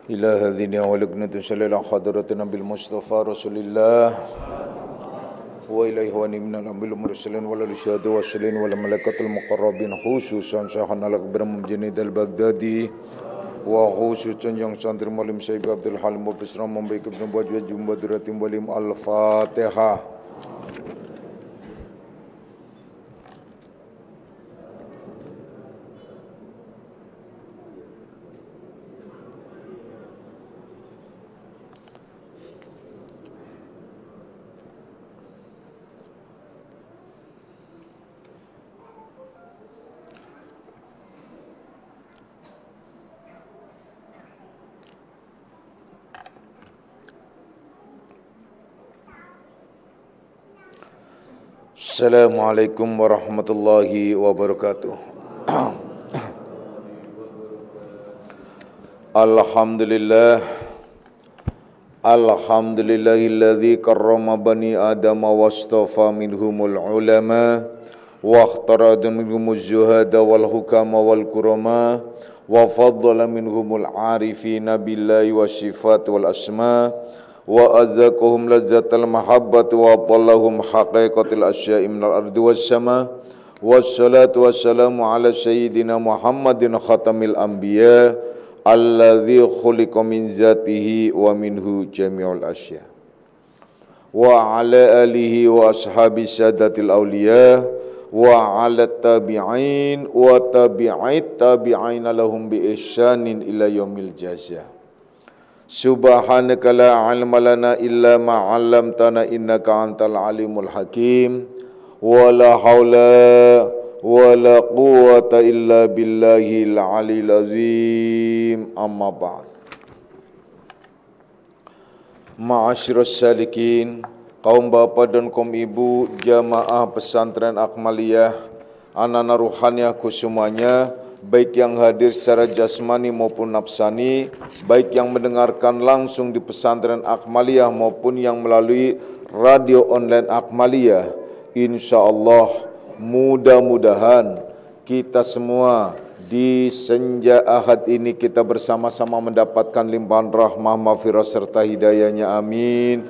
إلى هذه ولقنة صلى الله حضرتنا بالمصطفى رسول الله وإلى إخواني من الأنبياء المرسلين والشهداء والصالحين والملائكة المقربين خصوصا Syekhana al-Akbar Mujaddid al-Baghdadi wa khususan yang santri Maulana Syekh Abdul Halim Bisram membaik ibn Bajwa Jumbaduratim Walim Al-Fatihah. Assalamualaikum warahmatullahi wabarakatuh. Alhamdulillahilladzi karrama bani adama wastafa minhumul ulama wa akhtara minhumuz zuhada wal hukama wal kurama wa faddala minhumul arifina billahi wasyifat wal asma wa azzaquhum lazzatal mahabbati wa adallahum haqiqatil asya'i minal ardi was sama wassalatu wassalamu ala sayyidina Muhammadin khatamil anbiya alladzi khuliqa min zatihi wa minhu jami'ul asya wa ala alihi wa ashabi sadatil awliya wa ala tabi'in wa tabi'it tabi'ina lahum bi ihsanin ila yaumil jazaa. Subhanaka la ilma lana illa ma 'allamtana innaka antal alimul hakim wa la haula wa la quwwata illa billahil aliyil azim amma ba'd. Ma'asyiras salikin, kaum bapak dan kaum ibu jamaah pesantren Akmaliyah, anak-anak ruhaniahku semuanya, baik yang hadir secara jasmani maupun nafsani, baik yang mendengarkan langsung di pesantren Akmaliyah maupun yang melalui radio online Akmaliyah. Insyaallah mudah-mudahan kita semua di senja Ahad ini kita bersama-sama mendapatkan limpahan rahmah, maghfirah serta hidayahnya. Amin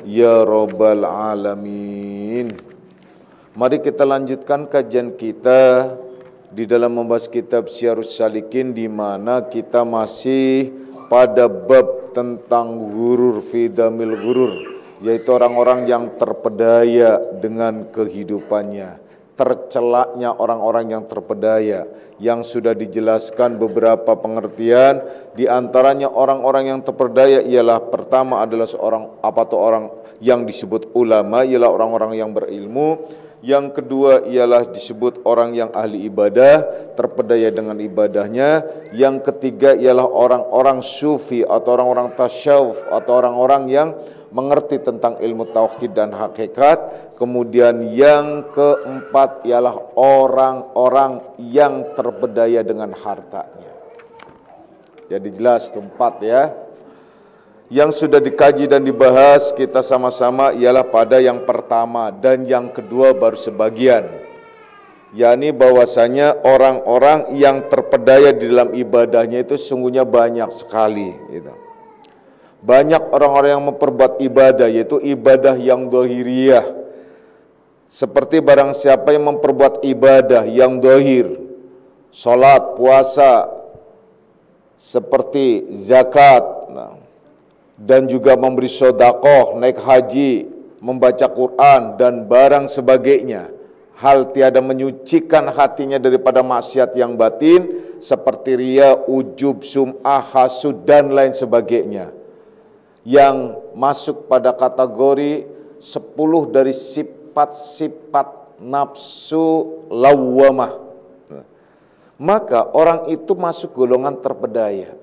ya rabbal alamin. Mari kita lanjutkan kajian kita di dalam membahas kitab Syiarus Salikin, di mana kita masih pada bab tentang ghurur fi damil ghurur, yaitu orang-orang yang terpedaya dengan kehidupannya, tercelaknya orang-orang yang terpedaya, yang sudah dijelaskan beberapa pengertian. Di antaranya orang-orang yang terpedaya ialah pertama adalah orang yang disebut ulama, ialah orang-orang yang berilmu. Yang kedua ialah disebut orang yang ahli ibadah, terpedaya dengan ibadahnya. Yang ketiga ialah orang-orang sufi atau orang-orang tasyawuf atau orang-orang yang mengerti tentang ilmu tauhid dan hakikat. Kemudian yang keempat ialah orang-orang yang terpedaya dengan hartanya. Jadi jelas itu empat ya. Yang sudah dikaji dan dibahas kita sama-sama ialah pada yang pertama dan yang kedua baru sebagian, yakni bahwasanya orang-orang yang terpedaya di dalam ibadahnya itu sungguhnya banyak sekali gitu. Banyak orang-orang yang memperbuat ibadah, yaitu ibadah yang dhahiriyah, seperti barang siapa yang memperbuat ibadah yang dhahir, salat, puasa, seperti zakat, dan juga memberi sedekah, naik haji, membaca Quran dan barang sebagainya, hal tiada menyucikan hatinya daripada maksiat yang batin seperti riya, ujub, sum'ah, hasud dan lain sebagainya, yang masuk pada kategori 10 dari sifat-sifat nafsu lawwamah. Maka orang itu masuk golongan terpedaya.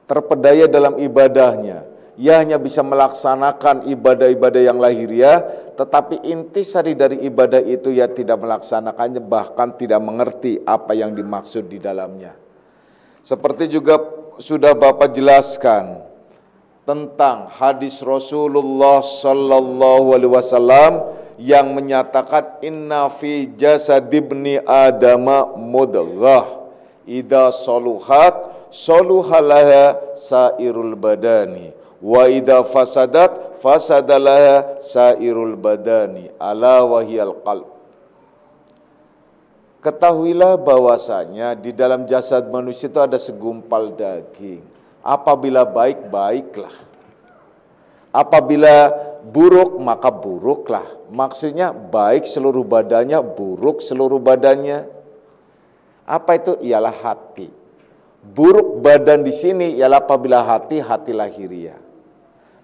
Terpedaya dalam ibadahnya. Ia hanya bisa melaksanakan ibadah-ibadah yang lahiriah, tetapi intisari dari ibadah itu ia tidak melaksanakannya, bahkan tidak mengerti apa yang dimaksud di dalamnya. Seperti juga sudah Bapak jelaskan tentang hadis Rasulullah sallallahu alaihi wasallam yang menyatakan inna fi jasadibni adama mudghah idza saluhat soluhalaha sairul badani wa idza fasadat fasadalaha sairul badani ala wahiyal qalb. Ketahuilah bahwasanya di dalam jasad manusia itu ada segumpal daging. Apabila baik, baiklah. Apabila buruk, maka buruklah. Maksudnya baik seluruh badannya, buruk seluruh badannya. Apa itu? Ialah hati. Buruk badan di sini ialah apabila hati lahiriah.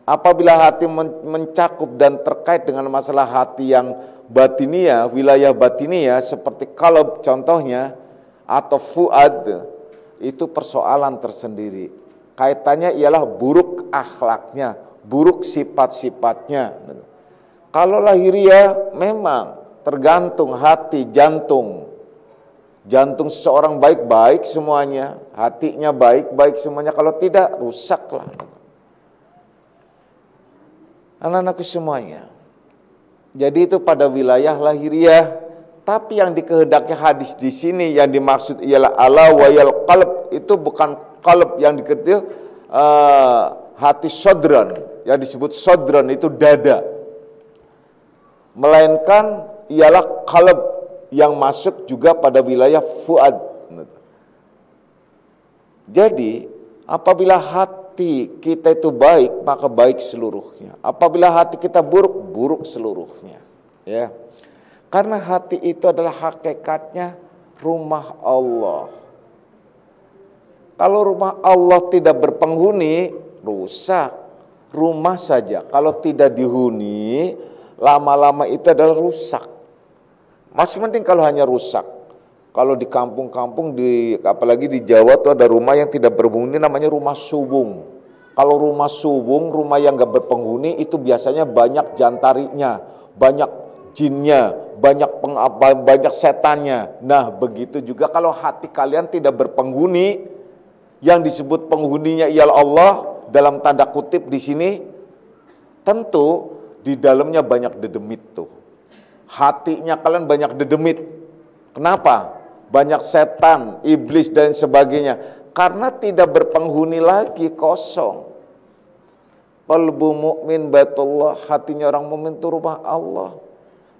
Apabila hati mencakup dan terkait dengan masalah hati yang batinia, wilayah batinia seperti qalb contohnya atau fuad, itu persoalan tersendiri. Kaitannya ialah buruk akhlaknya, buruk sifat-sifatnya. Kalau lahiriah memang tergantung hati, jantung. Jantung seseorang baik-baik semuanya, hatinya baik-baik semuanya. Kalau tidak, rusaklah. Anak-anakku semuanya. Jadi itu pada wilayah lahiriah. Tapi yang dikehendaki hadis di sini yang dimaksud ialah ala wayal qalb, itu bukan qalb yang dikehendaki hati sodron, yang disebut sodron itu dada. Melainkan ialah qalb yang masuk juga pada wilayah fuad. Jadi apabila hati kita itu baik, maka baik seluruhnya. Apabila hati kita buruk, buruk seluruhnya. Ya, karena hati itu adalah hakikatnya rumah Allah. Kalau rumah Allah tidak berpenghuni, rusak. Rumah saja, kalau tidak dihuni, lama-lama itu adalah rusak. Masih penting kalau hanya rusak. Kalau di kampung-kampung, apalagi di Jawa tuh ada rumah yang tidak berpenghuni namanya rumah subung. Kalau rumah subung, rumah yang gak berpenghuni itu biasanya banyak jantarinya, banyak jinnya, banyak setannya. Nah begitu juga kalau hati kalian tidak berpenghuni, yang disebut penghuninya ialah Allah dalam tanda kutip di sini, tentu di dalamnya banyak dedemit tuh. Hatinya kalian banyak dedemit. Kenapa? Banyak setan, iblis dan sebagainya. Karena tidak berpenghuni lagi, kosong. Qalbu mu'min baitullah, hatinya orang mukmin itu rumah Allah.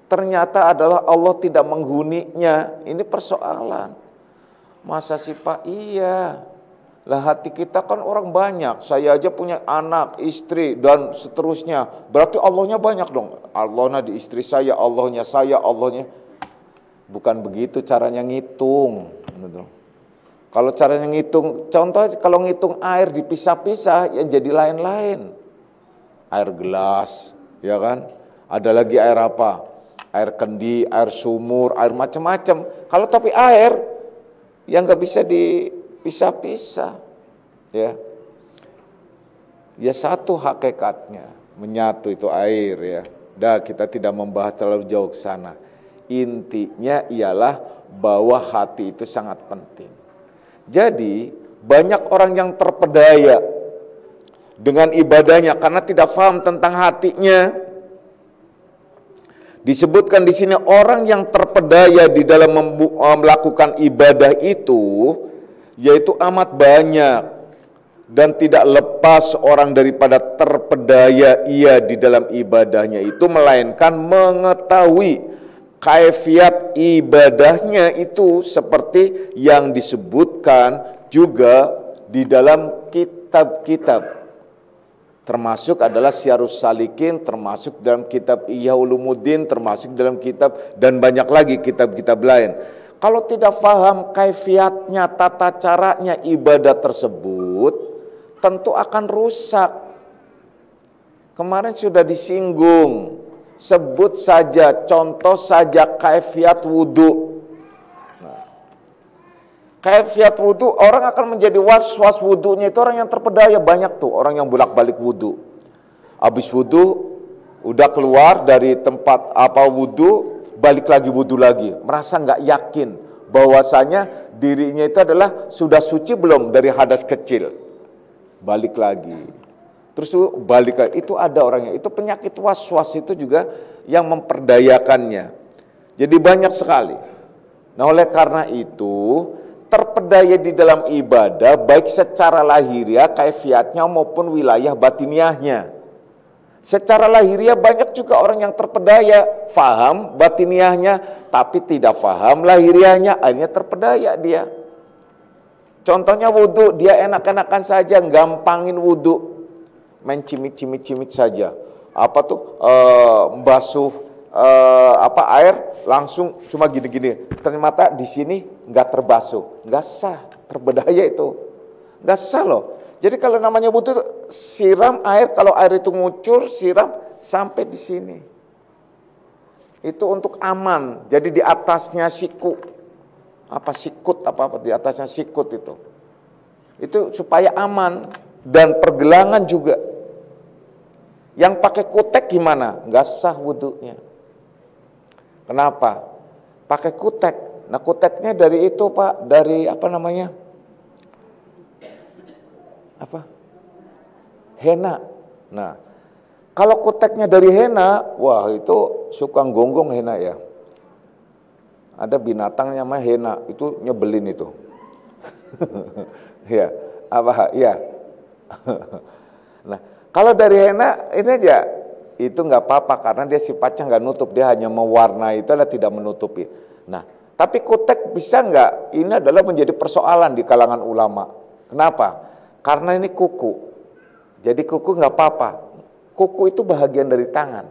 Ternyata adalah Allah tidak menghuninya. Ini persoalan. Masa sih Pak? Iya. Lah hati kita kan orang banyak. Saya aja punya anak, istri dan seterusnya. Berarti Allahnya banyak dong. Allahnya di istri saya, Allahnya. Bukan begitu caranya ngitung. Betul. Kalau caranya ngitung, contoh kalau ngitung air dipisah-pisah ya jadi lain-lain. Air gelas, ya kan? Ada lagi air apa? Air kendi, air sumur, air macam-macam. Kalau tapi air yang nggak bisa dipisah-pisah, ya. Ya satu hakikatnya, menyatu itu air ya. Dah kita tidak membahas terlalu jauh ke sana. Intinya ialah bahwa hati itu sangat penting. Jadi banyak orang yang terpedaya dengan ibadahnya karena tidak paham tentang hatinya. Disebutkan di sini orang yang terpedaya di dalam melakukan ibadah itu yaitu amat banyak dan tidak lepas orang daripada terpedaya ia di dalam ibadahnya itu melainkan mengetahui kaifiat ibadahnya itu seperti yang disebutkan juga di dalam kitab-kitab. Termasuk adalah Syarus Salikin, termasuk dalam kitab Ihya Ulumuddin, termasuk dalam kitab dan banyak lagi kitab-kitab lain. Kalau tidak paham kaifiatnya, tata caranya ibadah tersebut, tentu akan rusak. Kemarin sudah disinggung. Sebut saja, contoh saja kaifiat wudu. Nah, kaifiat wudu, orang akan menjadi was-was wudunya itu orang yang terpedaya. Banyak tuh orang yang bolak-balik wudu. Habis wudu, udah keluar dari tempat wudu, balik lagi wudu lagi. Merasa nggak yakin bahwasanya dirinya itu adalah sudah suci belum dari hadas kecil. Balik lagi. Terus balik lagi, itu ada orangnya, itu penyakit was-was itu juga yang memperdayakannya. Jadi banyak sekali. Nah oleh karena itu terpedaya di dalam ibadah baik secara lahiriah kaifiatnya maupun wilayah batiniahnya. Secara lahiriah banyak juga orang yang terpedaya, faham batiniahnya tapi tidak faham lahiriahnya, akhirnya terpedaya dia. Contohnya wudhu, dia enak-enakan saja, gampangin wudhu, main cimit-cimit saja. Apa tuh basuh air langsung cuma gini-gini. Ternyata di sini nggak terbasuh, nggak sah, terpedaya itu, nggak sah loh. Jadi kalau namanya wudhu, siram air, kalau air itu ngucur, siram sampai di sini. Itu untuk aman. Jadi di atasnya siku, sikut di atasnya sikut itu. Itu supaya aman dan pergelangan juga. Yang pakai kutek gimana? Nggak sah wudhunya. Kenapa? Pakai kutek. Nah kuteknya dari itu Pak, dari henna. Nah, kalau kuteknya dari henna, wah itu suka gonggong henna ya. Ada binatang namanya henna, itu nyebelin itu. Ya, ya. Nah, kalau dari henna ini aja, itu nggak apa-apa karena dia sifatnya nggak nutup, dia hanya mewarnai, itu adalah tidak menutupi. Nah, tapi kutek bisa nggak? Ini adalah menjadi persoalan di kalangan ulama. Kenapa? Karena ini kuku. Jadi kuku nggak apa-apa. Kuku itu bahagian dari tangan.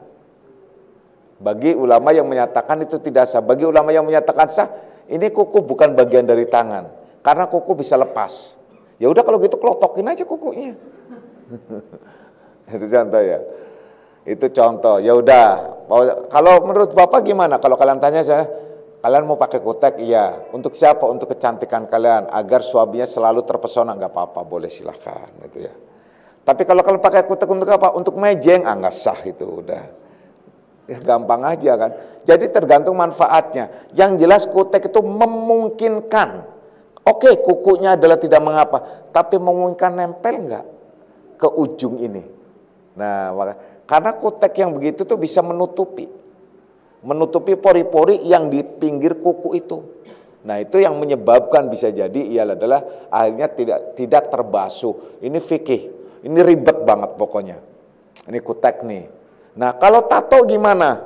Bagi ulama yang menyatakan itu tidak sah. Bagi ulama yang menyatakan sah, ini kuku bukan bagian dari tangan. Karena kuku bisa lepas. Ya udah kalau gitu kelotokin aja kukunya. Itu contoh ya. Itu contoh. Ya udah. Kalau menurut Bapak gimana? Kalau kalian tanya saya, kalian mau pakai kutek? Iya. Untuk siapa? Untuk kecantikan kalian. Agar suaminya selalu terpesona. Nggak apa-apa, boleh silahkan. Gitu ya. Tapi kalau kalian pakai kutek untuk apa? Untuk mejeng, nggak sah itu udah. Ya, gampang aja kan. Jadi tergantung manfaatnya. Yang jelas kutek itu memungkinkan. Oke, kukunya adalah tidak mengapa. Tapi memungkinkan nempel nggak ke ujung ini? Nah, karena kutek yang begitu tuh bisa menutupi pori-pori yang di pinggir kuku itu. Nah itu yang menyebabkan bisa jadi ialah adalah akhirnya tidak terbasuh. Ini fikih, ini ribet banget pokoknya. Ini kutek nih. Nah kalau tato gimana?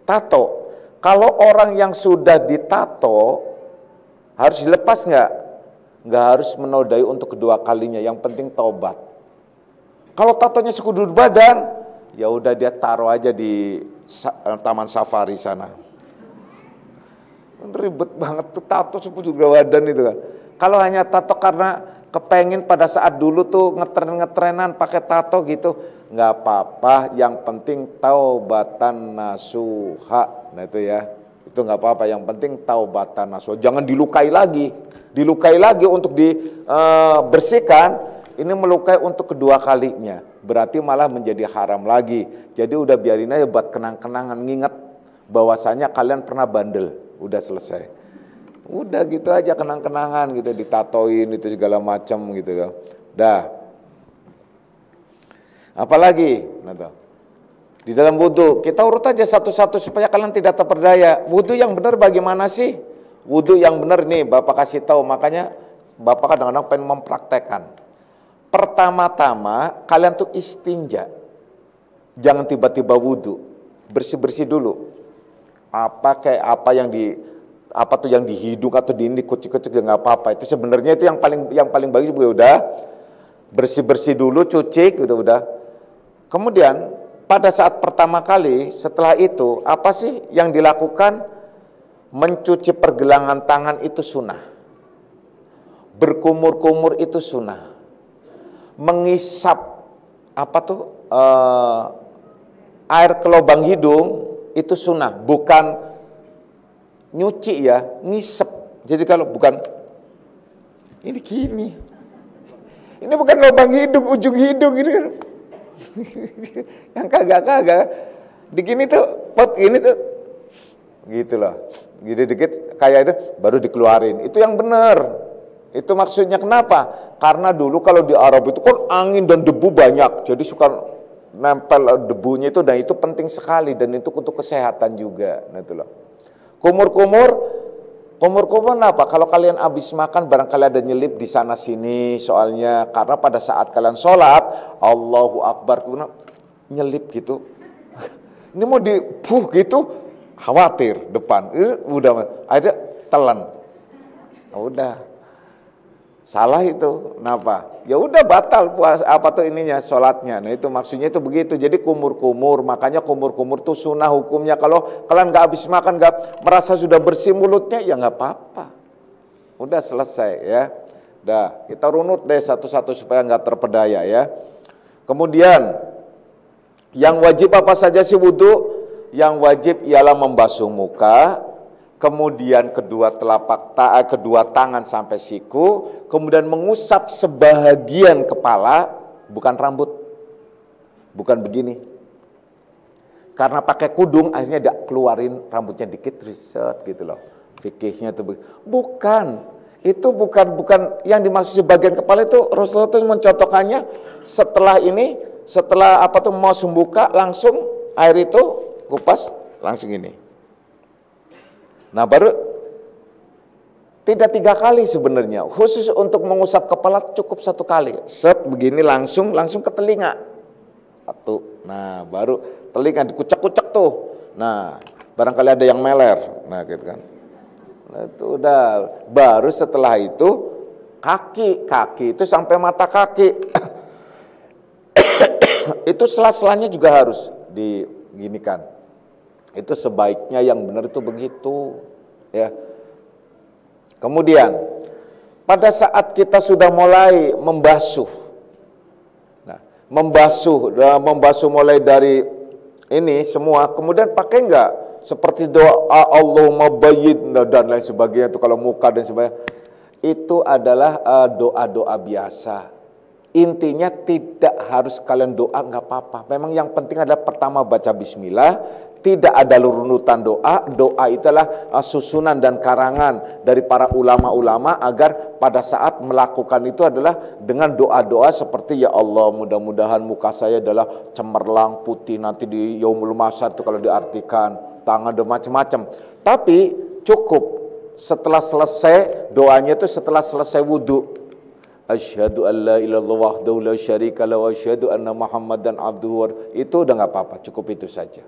Tato, kalau orang yang sudah ditato harus dilepas nggak? Nggak harus menodai untuk kedua kalinya. Yang penting taubat. Kalau tatonya sekujur badan, ya udah dia taruh aja di taman safari sana. Ribet banget tuh tato sekujur badan itu kan. Kalau hanya tato karena kepengin pada saat dulu tuh ngetrenan pakai tato gitu, nggak apa-apa. Yang penting taubatan nasuha. Nah itu ya, itu nggak apa-apa. Yang penting taubatan nasuha. Jangan dilukai lagi untuk dibersihkan. Ini melukai untuk kedua kalinya, berarti malah menjadi haram lagi. Jadi udah biarin aja buat kenang-kenangan, nginget bahwasanya kalian pernah bandel, udah selesai. Udah gitu aja kenang-kenangan gitu, ditatoin itu segala macam gitu ya. Dah. Apalagi? Nah, di dalam wudhu, kita urut aja satu-satu supaya kalian tidak terperdaya. Wudhu yang benar bagaimana sih? Wudhu yang benar nih Bapak kasih tahu, makanya Bapak kadang-kadang pengen mempraktekkan. Pertama-tama kalian tuh istinja. Jangan tiba-tiba wudhu. Bersih-bersih dulu. Apa yang di hidung atau di ini kucing-kucing nggak apa-apa. Itu sebenarnya itu yang paling bagus juga udah bersih-bersih dulu, cuci gitu udah. Kemudian pada saat pertama kali setelah itu apa sih yang dilakukan? Mencuci pergelangan tangan itu sunnah. Berkumur-kumur itu sunnah. Mengisap air ke lubang hidung itu sunnah, bukan nyuci ya, ngisep. Jadi kalau bukan ini gini, ini bukan lubang hidung, ujung hidung ini kan. Yang kagak digini tuh pot ini tuh gitu loh, gini dikit kayak itu baru dikeluarin, itu yang benar. Itu maksudnya kenapa? Karena dulu kalau di Arab itu kan angin dan debu banyak, jadi suka nempel debunya itu, dan itu penting sekali, dan itu untuk kesehatan juga. Nah itu loh. Kumur-kumur Kumur-kumur apa? Kalau kalian habis makan barangkali ada nyelip di sana sini soalnya, karena pada saat kalian sholat Allahu Akbar nyelip gitu. Ini mau gitu, khawatir depan. Udah ada telan. Udah. Salah itu. Kenapa? Ya udah batal puasa sholatnya. Nah itu maksudnya itu begitu. Jadi kumur-kumur, makanya kumur-kumur tuh sunnah hukumnya. Kalau kalian nggak habis makan, nggak merasa sudah bersih mulutnya, ya nggak apa-apa. Udah selesai ya. Dah, kita runut deh satu-satu supaya nggak terpedaya ya. Kemudian yang wajib apa saja sih wudu? Yang wajib ialah membasuh muka, kemudian kedua tangan sampai siku, kemudian mengusap sebahagian kepala, bukan rambut, bukan begini. Karena pakai kudung, akhirnya dia keluarin rambutnya dikit, riset gitu loh. Fikihnya itu bukan. Itu bukan yang dimaksud sebagian kepala itu. Rasulullah itu mencontohkannya setelah mau sembuka langsung air itu kupas langsung ini. Nah baru tidak 3 kali sebenarnya. Khusus untuk mengusap kepala cukup 1 kali. Set begini langsung ke telinga. 1. Nah baru telinga dikucek-kucek tuh. Nah barangkali ada yang meler. Nah gitu kan. Nah itu udah. Baru setelah itu kaki itu sampai mata kaki. Itu sela-selanya juga harus diginikan. Itu sebaiknya yang benar itu begitu ya. Kemudian pada saat kita sudah mulai membasuh. Nah, membasuh mulai dari ini semua, kemudian pakai enggak seperti doa Allahumma bayyid dan lain sebagainya itu kalau muka dan sebagainya. Itu adalah doa-doa biasa. Intinya tidak harus kalian doa, nggak apa-apa. Memang yang penting adalah pertama baca bismillah, tidak ada runutan doa. Doa itulah susunan dan karangan dari para ulama-ulama agar pada saat melakukan itu adalah dengan doa-doa seperti ya Allah mudah-mudahan muka saya adalah cemerlang putih nanti di yaumul mahsyar itu kalau diartikan, tangan dan macam-macam. Tapi cukup setelah selesai doanya itu setelah selesai wudu. Asyhadu an la ilaha illallah wahdahu la syarika lahu wa asyhadu anna Muhammadan abduhu. Itu udah nggak apa-apa, cukup itu saja.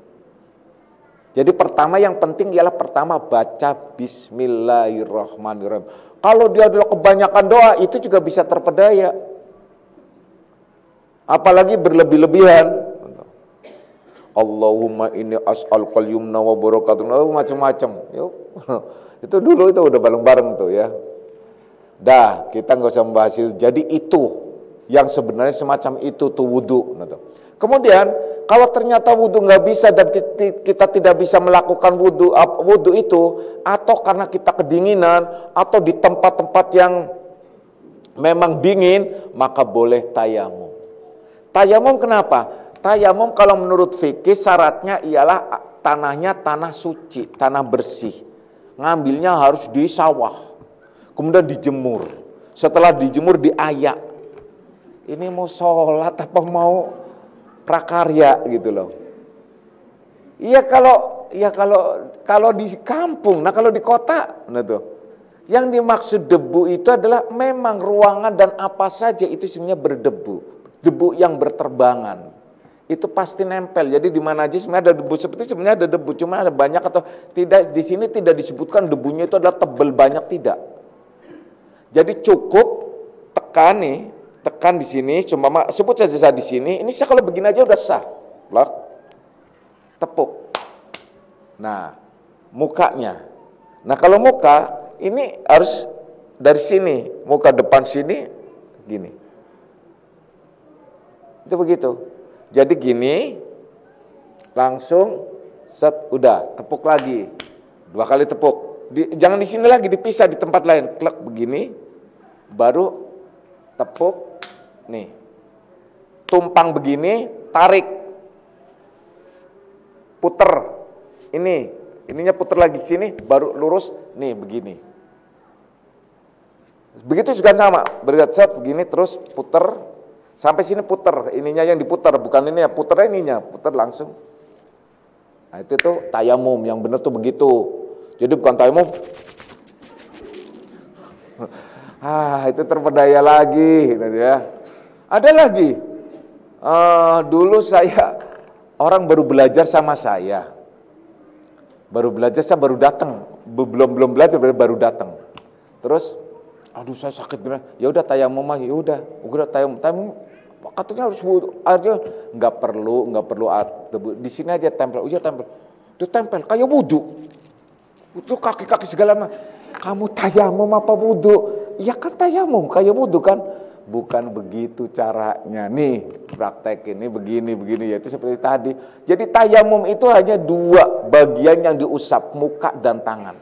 Jadi pertama yang penting ialah pertama baca bismillahirrahmanirrahim. Kalau dia adalah kebanyakan doa itu juga bisa terpedaya. Apalagi berlebih-lebihan. Allahumma inni as'alukal yumna wa barakatuh, macam-macam. Itu dulu itu udah bareng-bareng tuh ya. Dah, kita nggak usah membahas itu. Jadi itu yang sebenarnya semacam itu tuh wudu. Kemudian kalau ternyata wudu nggak bisa dan kita tidak bisa melakukan wudu itu, atau karena kita kedinginan atau di tempat-tempat yang memang dingin, maka boleh tayamum. Tayamum kenapa? Tayamum kalau menurut fikih syaratnya ialah tanahnya tanah suci, tanah bersih. Ngambilnya harus di sawah. Kemudian dijemur. Setelah dijemur diayak. Ini mau sholat apa mau prakarya gitu loh. Iya kalau di kampung, nah kalau di kota, nah tuh. Yang dimaksud debu itu adalah memang ruangan dan apa saja itu sebenarnya berdebu. Debu yang berterbangan. Itu pasti nempel. Jadi di mana aja sebenarnya ada debu, seperti sebenarnya ada debu, cuma ada banyak atau tidak. Di sini tidak disebutkan debunya itu adalah tebal banyak, tidak. Jadi cukup tekan di sini, cuma sebut saja di sini. Ini saya kalau begini aja udah sah. Blok. Tepuk. Nah, mukanya. Nah, kalau muka ini harus dari sini, muka depan sini gini. Itu begitu. Jadi gini langsung set udah, tepuk lagi. 2 kali tepuk. Jangan di sini lagi, dipisah di tempat lain. Klek begini, baru tepuk, nih, tumpang begini, tarik, puter, ininya puter lagi ke sini, baru lurus, nih begini. Begitu juga sama, set begini terus puter, sampai sini puter, ininya yang diputer, bukan ini ya, puter ininya, puter langsung. Nah itu tuh tayamum, yang benar tuh begitu. Jadi bukan tayamum Itu terpedaya lagi, gitu ya. Ada lagi, dulu orang baru belajar sama saya, saya baru datang, belum belajar, baru datang. Terus, aduh saya sakit benar. Ya udah tayamum aja, ya udah tayamum. Katanya harus wudu, artinya nggak perlu di sini aja tempel, itu tempel kayak wudu, itu kaki segala macam. Kamu tayamum apa wudu? Ya kan tayamum kayak wudu kan? Bukan begitu caranya. Nih praktek ini begini, yaitu seperti tadi. Jadi tayamum itu hanya 2 bagian yang diusap, muka dan tangan.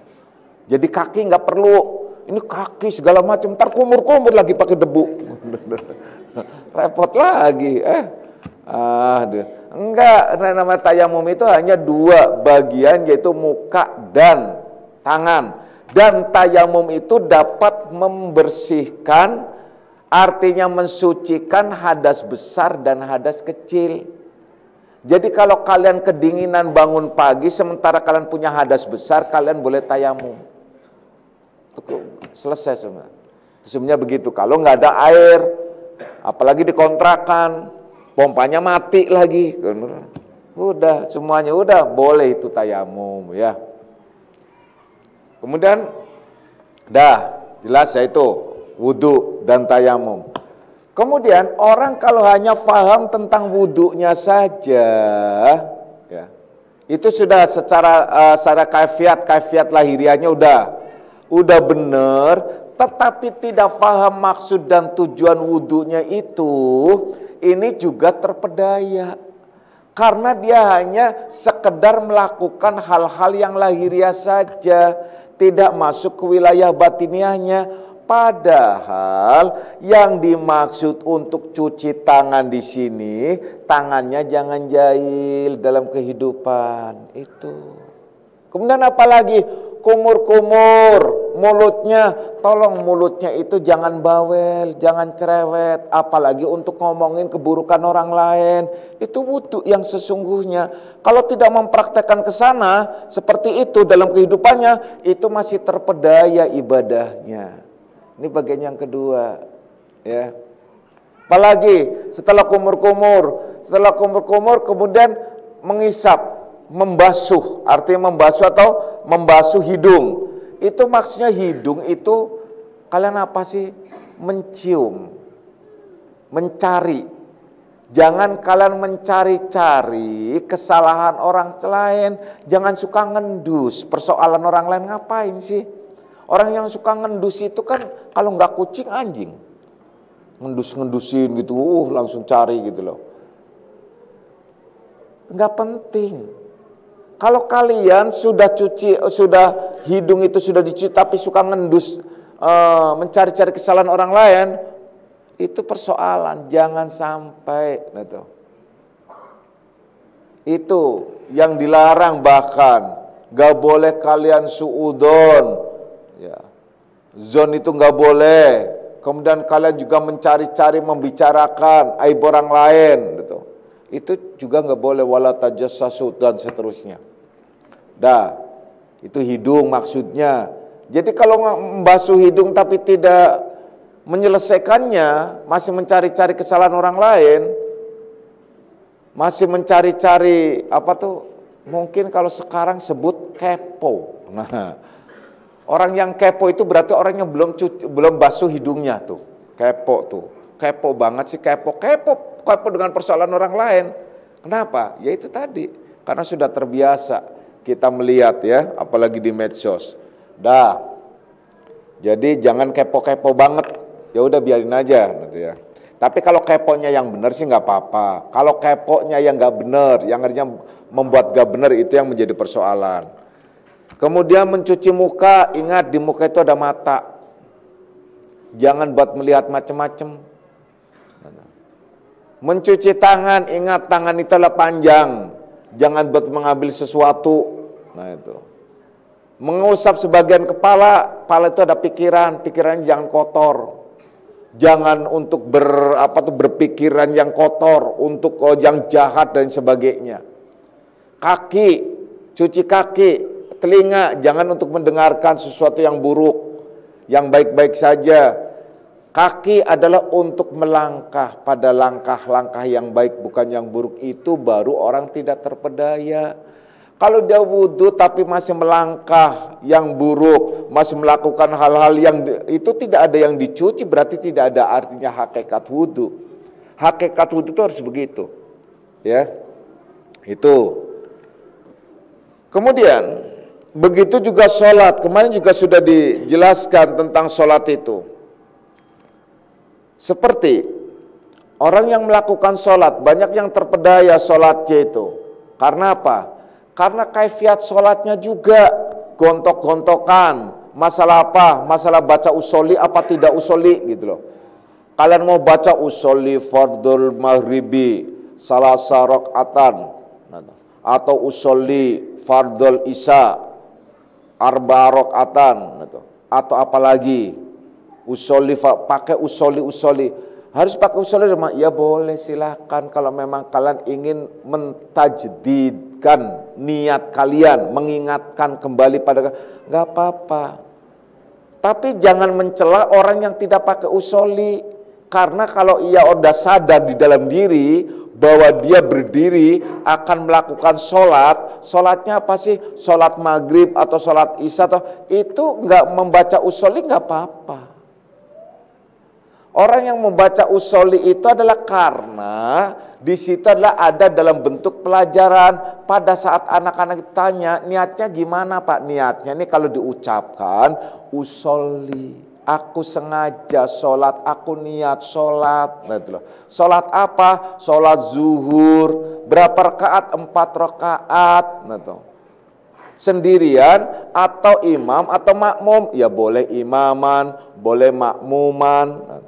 Jadi kaki nggak perlu. Ini kaki segala macam, ntar kumur-kumur lagi pakai debu. Repot lagi. Enggak, nama tayamum itu hanya 2 bagian, yaitu muka dan tangan. Dan tayamum itu dapat membersihkan, artinya mensucikan hadas besar dan hadas kecil. Jadi kalau kalian kedinginan bangun pagi, sementara kalian punya hadas besar, kalian boleh tayamum. Selesai semua. Sebenarnya begitu. Kalau nggak ada air, apalagi dikontrakan, pompanya mati lagi, udah semuanya udah boleh itu tayamum ya. Kemudian jelas ya itu wudu dan tayamum. Kemudian orang kalau hanya paham tentang wudunya saja, ya, itu sudah secara kaifiat lahiriahnya udah benar, tetapi tidak paham maksud dan tujuan wudunya itu, ini juga terpedaya. Karena dia hanya sekedar melakukan hal-hal yang lahiriah saja, tidak masuk ke wilayah batiniahnya. Padahal yang dimaksud untuk cuci tangan di sini, tangannya jangan jahil dalam kehidupan itu. Kemudian apalagi kumur-kumur, mulutnya, tolong mulutnya itu jangan bawel, jangan cerewet, apalagi untuk ngomongin keburukan orang lain. Itu wudu yang sesungguhnya. Kalau tidak mempraktekkan ke sana seperti itu dalam kehidupannya, itu masih terpedaya ibadahnya. Ini bagian yang kedua, ya. Apalagi setelah kumur-kumur kemudian mengisap, membasuh, artinya membasuh hidung. Itu maksudnya hidung itu kalian apa sih? Mencium, mencari. Jangan kalian mencari-cari kesalahan orang lain. Jangan suka ngendus persoalan orang lain. Ngapain sih? Orang yang suka ngendus itu kan kalau nggak kucing anjing. Ngendus-ngendusin gitu, langsung cari gitu loh. Nggak penting. Kalau kalian sudah hidung itu sudah dicuci tapi suka ngendus, mencari-cari kesalahan orang lain, itu persoalan, jangan sampai gitu. Itu yang dilarang, bahkan gak boleh kalian suudon, ya. Zon itu gak boleh. Kemudian kalian juga mencari-cari, membicarakan aib orang lain, gitu. Itu juga gak boleh, wala tajassasu dan seterusnya. Itu hidung maksudnya. Jadi kalau membasuh hidung tapi tidak menyelesaikannya, masih mencari-cari kesalahan orang lain, masih mencari-cari mungkin kalau sekarang sebut kepo. Nah, orang yang kepo itu berarti orang yang belum basuh hidungnya tuh. Kepo banget sih, kepo dengan persoalan orang lain. Kenapa? Ya itu tadi, karena sudah terbiasa kita melihat ya, apalagi di medsos. Jadi jangan kepo-kepo banget. Ya udah biarin aja gitu ya. Tapi kalau keponya yang benar sih nggak apa-apa. Kalau keponya yang nggak benar, yang artinya membuat nggak benar, itu yang menjadi persoalan. Kemudian mencuci muka, ingat di muka itu ada mata. Jangan buat melihat macam-macam. Mencuci tangan, ingat tangan itu adalah panjang. Jangan buat mengambil sesuatu. Nah itu. Mengusap sebagian kepala itu ada pikiran jangan kotor. Jangan untuk berpikiran yang kotor, untuk yang jahat dan sebagainya. Kaki, cuci kaki, telinga, jangan untuk mendengarkan sesuatu yang buruk. yang baik-baik saja. Kaki adalah untuk melangkah pada langkah-langkah yang baik, bukan yang buruk. Itu baru orang tidak terpedaya. Kalau dia wudhu tapi masih melangkah yang buruk, masih melakukan hal-hal yang itu tidak ada yang dicuci, berarti tidak ada artinya hakikat wudhu. Hakikat wudhu itu harus begitu, ya. Itu. Kemudian begitu juga sholat. Kemarin juga sudah dijelaskan tentang sholat itu. Seperti orang yang melakukan sholat, banyak yang terpedaya sholatnya itu. Karena apa? Karena kaifiat sholatnya juga gontok-gontokan. Masalah apa? Masalah baca usolli apa tidak usolli gitu loh. Kalian mau baca usolli fardul maghribi salasa rakaatan atau usolli fardul isya arba rakaatan atau apalagi usolli, pakai usolli harus pakai usolli, ya boleh, silahkan. Kalau memang kalian ingin mentajdidkan niat kalian, mengingatkan kembali pada, nggak apa-apa. Tapi jangan mencela orang yang tidak pakai usolli, karena kalau ia udah sadar di dalam diri bahwa dia berdiri akan melakukan sholatnya apa sih? Sholat maghrib atau sholat isya, atau itu nggak membaca usolli nggak apa-apa. Orang yang membaca usolli itu adalah karena di situ adalah ada dalam bentuk pelajaran. Pada saat anak-anak tanya, niatnya gimana Pak? Niatnya ini kalau diucapkan usolli, aku sengaja sholat, aku niat sholat. Nah, itu loh. Sholat apa? Sholat zuhur. Berapa rakaat? 4 rakaat. Nah, itu. Sendirian atau imam atau makmum? Ya boleh imaman, boleh makmuman. Nah,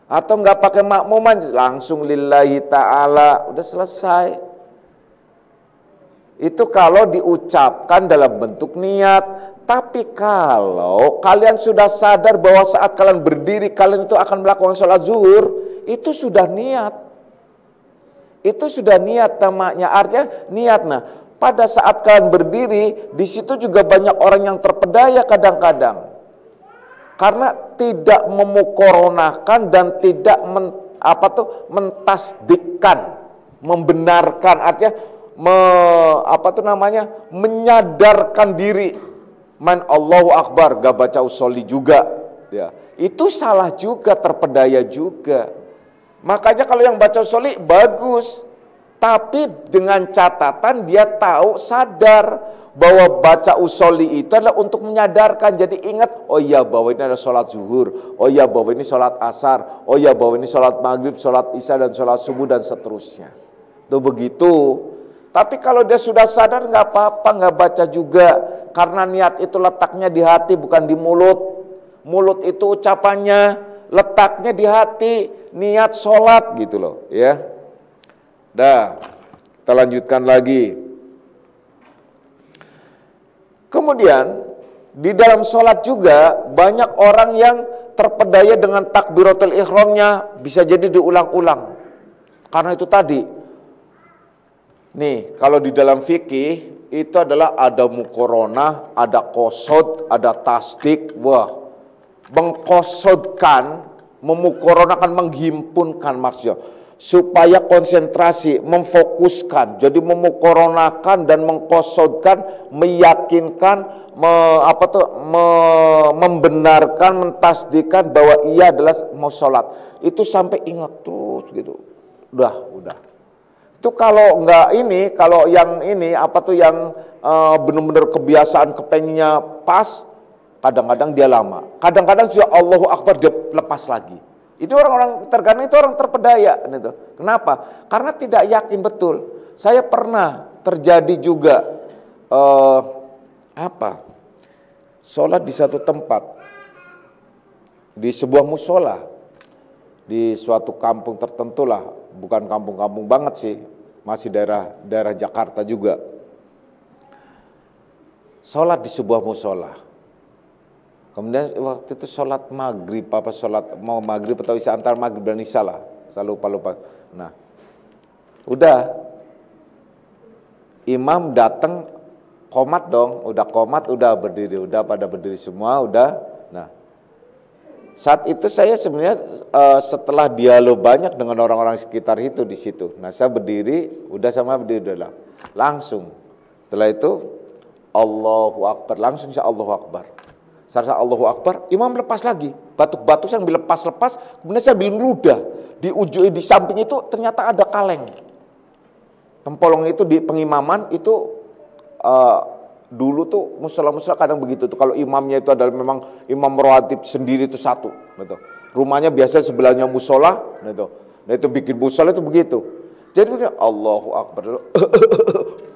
atau enggak pakai makmuman, langsung lillahi ta'ala, udah selesai. Itu kalau diucapkan dalam bentuk niat. Tapi kalau kalian sudah sadar bahwa saat kalian berdiri kalian itu akan melakukan sholat zuhur, itu sudah niat. Itu sudah niat namanya, artinya niat. Nah, pada saat kalian berdiri, di situ juga banyak orang yang terpedaya kadang-kadang. Karena tidak memukoronakan dan tidak mentasdikkan, membenarkan, artinya menyadarkan diri. Man Allahu Akbar, gak baca usolli juga, ya. Itu salah juga, terpedaya juga. Makanya kalau yang baca usolli bagus, tapi dengan catatan dia tahu, sadar bahwa baca usolli itu adalah untuk menyadarkan. Jadi ingat, oh iya bahwa ini ada sholat zuhur, oh iya bahwa ini sholat asar, oh iya bahwa ini sholat maghrib, sholat isya dan sholat subuh dan seterusnya. Tuh begitu. Tapi kalau dia sudah sadar nggak apa-apa, nggak baca juga, karena niat itu letaknya di hati bukan di mulut. Mulut itu ucapannya, letaknya di hati, niat sholat gitu loh, ya. Dah, kita lanjutkan lagi. Kemudian di dalam sholat juga banyak orang yang terpedaya dengan takbiratul ihramnya, bisa jadi diulang-ulang. Karena itu tadi, nih kalau di dalam fikih itu adalah ada mukoronah, ada qasad, ada tasdik. Wah, mengqasadkan, memukoronakan, menghimpunkan maksudnya, supaya konsentrasi, memfokuskan. Jadi memukoronakan dan mengqasadkan, meyakinkan, membenarkan, mentasdikan bahwa ia adalah mau sholat. Itu sampai ingat terus gitu. Udah. Itu kalau enggak ini, kalau yang ini yang benar-benar kebiasaan kepengennya pas, kadang-kadang dia lama. Kadang-kadang juga Allahu Akbar dia lepas lagi. Ini orang-orang terkadang itu orang terpedaya gitu. Kenapa? Karena tidak yakin betul. Saya pernah terjadi juga sholat di satu tempat, di sebuah musola, di suatu kampung tertentu lah, bukan kampung-kampung banget sih, masih daerah Jakarta juga. Sholat di sebuah musola. Kemudian waktu itu sholat maghrib, mau maghrib atau isya, antara maghrib dan isya lah, saya lupa. Nah, udah, imam datang, komat dong, udah komat, udah berdiri, udah pada berdiri semua, udah. Nah, saat itu saya sebenarnya setelah dialog banyak dengan orang-orang sekitar itu di situ. Nah, saya berdiri, udah langsung. Setelah itu Allahu Akbar, langsung saya Allahu Akbar. Saya Allahu Akbar, imam lepas lagi. Batuk-batuk saya ambil lepas-lepas, kemudian saya ambil meludah. Di samping itu ternyata ada kaleng. Tempolong itu di pengimaman itu dulu tuh musola-musola kadang begitu tuh. Kalau imamnya itu adalah memang imam rawatib sendiri itu satu, gitu. Rumahnya biasa sebelahnya musola, gitu. Nah itu bikin musola itu begitu. Jadi begini, Allahu Akbar,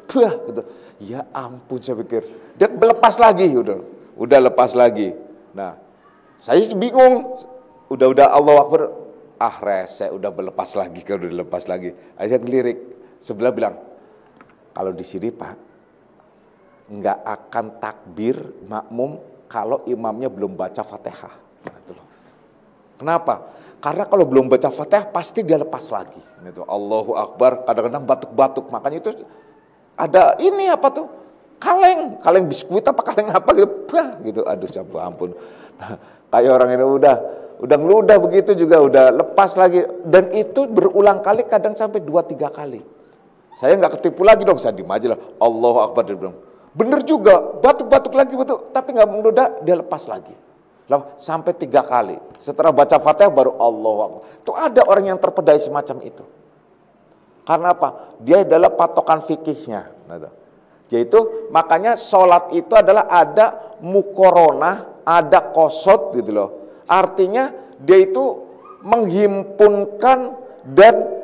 gitu. Ya ampun, saya pikir dia lepas lagi, udah lepas lagi. Nah saya bingung, udah Allahu Akbar, saya udah berlepas lagi, kalau udah lepas lagi. Akhirnya ngelirik sebelah bilang, kalau di sini Pak, nggak akan takbir makmum kalau imamnya belum baca Fatihah. Kenapa? Karena kalau belum baca Fatihah pasti dia lepas lagi. Gitu. Allahu Akbar, kadang-kadang batuk-batuk. Makanya itu ada ini apa tuh? Kaleng biskuit apa kaleng apa gitu. Gitu. Aduh, ampun. Nah, kayak orang ini udah ngeludah begitu juga udah lepas lagi, dan itu berulang kali, kadang sampai 2-3 kali. Saya nggak ketipu lagi dong, saya diem aja lah. Allahu Akbar, dia bilang. Bener juga, batuk-batuk lagi betul, tapi nggak meludah, dia lepas lagi. Sampai 3 kali. Setelah baca Fatihah baru Allahu Akbar. Itu ada orang yang terpedaya semacam itu. Karena apa? Dia adalah patokan fikihnya. Yaitu makanya sholat itu adalah ada mukoronah, ada qasad gitu loh. Artinya dia itu menghimpunkan dan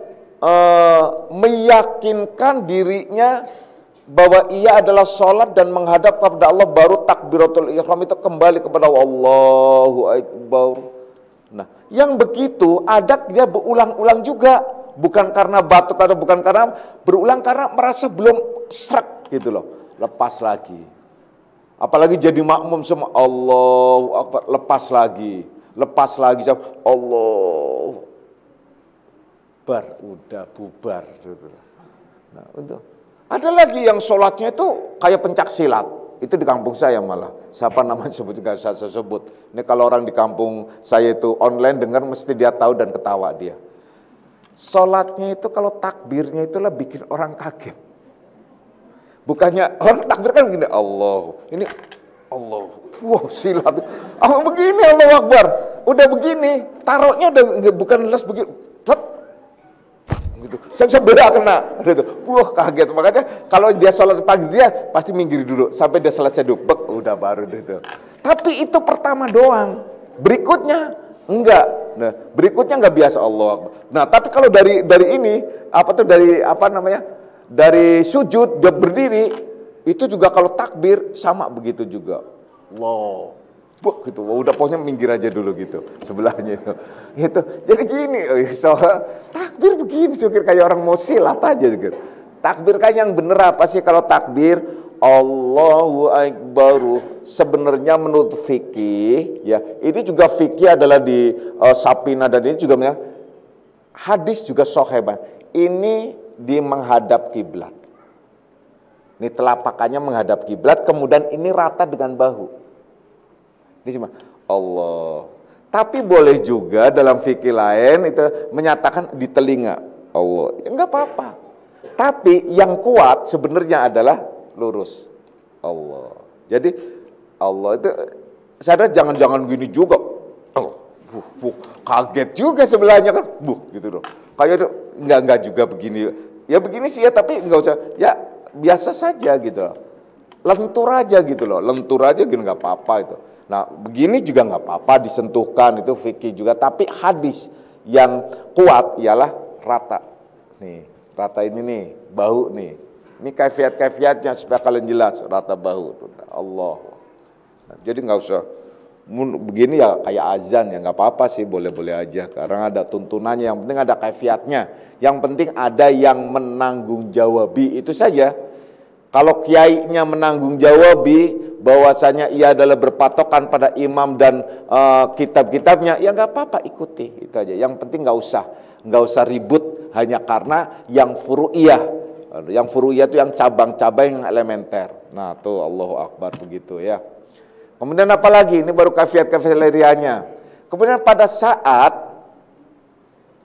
meyakinkan dirinya bahwa ia adalah sholat dan menghadap kepada Allah, baru takbiratul ihram itu kembali kepada Allahu Akbar. Nah, yang begitu ada dia berulang-ulang juga, bukan karena batuk atau bukan karena berulang, karena merasa belum serak gitu loh, lepas lagi. Apalagi jadi makmum semua Allahu Akbar, lepas lagi Allahu Akbar, udah bubar gitu. Nah, untuk ada lagi yang sholatnya itu kayak pencak silat. Itu di kampung saya malah. Siapa namanya sebut, juga saya sebut. Ini kalau orang di kampung saya itu online dengar mesti dia tahu dan ketawa dia. Sholatnya itu kalau takbirnya itulah bikin orang kaget. Bukannya orang takbir kan begini, Allah. Ini Allah. Wah, silat. Begini Allahu Akbar. Udah begini, taruhnya udah bukan les begini. Gitu. Yang sebelah kena, gitu. Wah kaget. Makanya kalau dia sholat pagi dia pasti minggir dulu sampai dia selesai dulu, udah baru gitu. Tapi itu pertama doang. Berikutnya enggak. Nah, berikutnya enggak biasa Allah. Nah, tapi kalau dari ini dari sujud dia berdiri itu juga kalau takbir sama begitu juga. Allah. Gitu, udah pokoknya minggir aja dulu gitu sebelahnya itu. Gitu. Jadi gini, takbir begini, sukir kayak orang mau silat aja gitu. Takbir kan yang bener apa sih kalau takbir? Allahu Akbar. Sebenarnya menurut fikih, ya ini juga fikih adalah di Sapina dan ini juga hadis juga sahih. Ini di menghadap kiblat. Ini telapakannya menghadap kiblat, kemudian ini rata dengan bahu. Ini cuma Allah. Tapi boleh juga dalam fikih lain itu menyatakan di telinga Allah. Ya, enggak apa-apa. Tapi yang kuat sebenarnya adalah lurus Allah. Jadi Allah itu sadar jangan-jangan gini juga. Kaget juga sebelahnya kan. Gitu dong. Kayak itu enggak juga begini. Ya begini sih ya, tapi enggak usah. Ya biasa saja gitu loh. Lentur aja gitu loh. Lentur aja gini enggak apa-apa itu. Nah begini juga nggak apa-apa disentuhkan, itu fikih juga. Tapi hadis yang kuat ialah rata. Nih rata ini nih, bahu nih. Ini kaifiat-kaifiatnya supaya kalian jelas, rata bahu. Allah. Nah, jadi nggak usah begini ya kayak azan ya, nggak apa-apa sih, boleh-boleh aja. Karena ada tuntunannya, yang penting ada kaifiatnya. Yang penting ada yang menanggung jawabi, itu saja. Kalau kiainya menanggung jawabi bahwasanya ia adalah berpatokan pada imam dan kitab-kitabnya, ya nggak apa-apa, ikuti itu aja. Yang penting nggak usah ribut hanya karena yang furu'iyah. Yang furu'iyah itu yang cabang-cabang yang elementer. Nah tuh Allahu Akbar begitu ya. Kemudian apa lagi? Ini baru kafiat-kafiat lirianya. Kemudian pada saat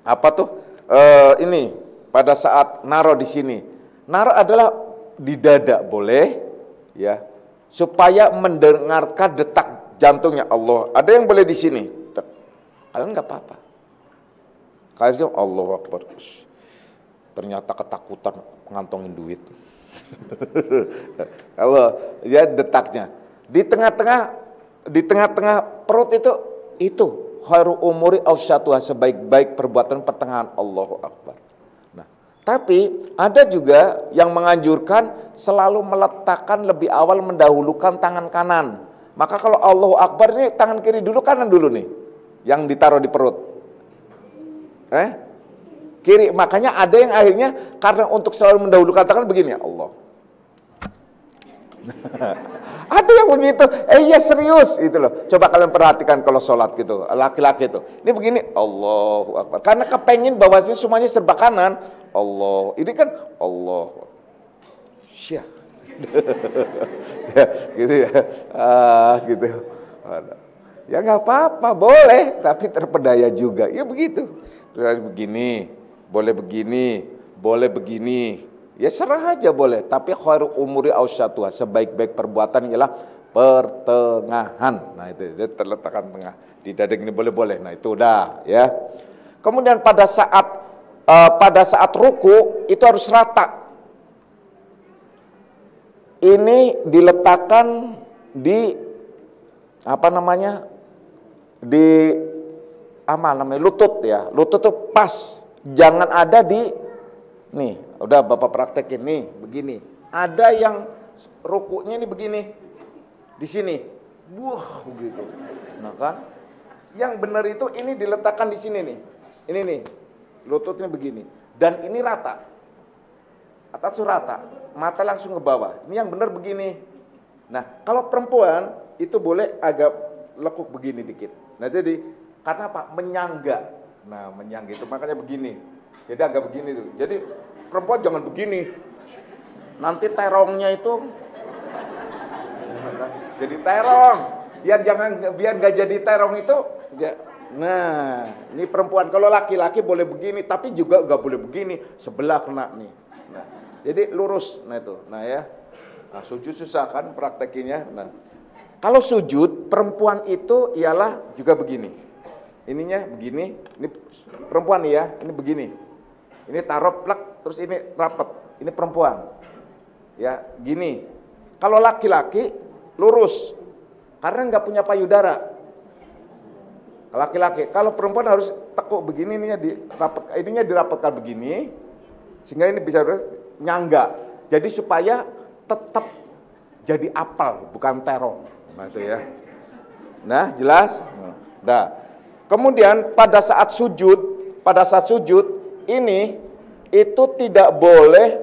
apa tuh? Ini pada saat naruh di sini. Naruh adalah di dada boleh, ya, supaya mendengarkan detak jantungnya Allah. Ada yang boleh di sini. Kalian nggak apa-apa. Kalian Allahu Akbar. Ternyata ketakutan ngantongin duit. Kalau ya detaknya di tengah-tengah perut itu khairu umuri awsyatuha, sebaik-baik perbuatan pertengahan. Allahu Akbar. Nah, tapi ada juga yang menganjurkan selalu meletakkan lebih awal, mendahulukan tangan kanan. Maka kalau Allahu Akbar ini tangan kiri dulu, kanan dulu nih yang ditaruh di perut. Kiri. Makanya ada yang akhirnya karena untuk selalu mendahulukan tangan begini, Allah. Ada yang begitu, iya serius itu loh. Coba kalian perhatikan kalau sholat gitu, laki-laki itu. Ini begini, Allahu Akbar. Karena kepengen bahwa semuanya serba kanan. Allah, ini kan Allah. Syah. Gitu ya. Gitu. Ya nggak apa-apa, boleh, tapi terpedaya juga. Ya begitu. Begini, boleh begini, boleh begini. Ya serah aja boleh, tapi khairu umuri awsyatuha, sebaik-baik perbuatan ialah pertengahan. Nah itu terletakkan tengah di dada ini boleh-boleh. Nah itu udah ya. Kemudian pada saat ruku itu harus rata. Ini diletakkan di di lutut ya. Lutut itu pas, jangan ada di nih, udah Bapak praktekin nih, begini. Ada yang rukunya ini begini, di sini, wah begitu. Nah kan, yang benar itu ini diletakkan di sini nih, ini nih, lututnya begini, dan ini rata, atas rata, mata langsung ke bawah. Ini yang benar begini. Nah, kalau perempuan itu boleh agak lekuk begini dikit. Nah jadi, karena apa? Menyangga. Nah menyangga itu makanya begini. Jadi agak begini tuh. Jadi perempuan jangan begini. Nanti terongnya itu jadi terong. Biar nggak jadi terong itu. Nah, ini perempuan. Kalau laki-laki boleh begini, tapi juga nggak boleh begini. Sebelah kena nih. Nah, jadi lurus. Nah itu. Nah ya. Nah, sujud susah kan praktekinnya. Nah, kalau sujud perempuan itu ialah juga begini. Ininya begini. Ini perempuan nih ya. Ini begini. Ini taruh plek, terus ini rapet. Ini perempuan. Ya, gini. Kalau laki-laki lurus. Karena nggak punya payudara. Laki-laki. Kalau perempuan harus tekuk begini, ininya dirapetkan begini. Sehingga ini bisa nyangga. Jadi supaya tetap jadi apal, bukan terong. Nah itu ya. Nah, jelas? Nah. Kemudian pada saat sujud ini itu tidak boleh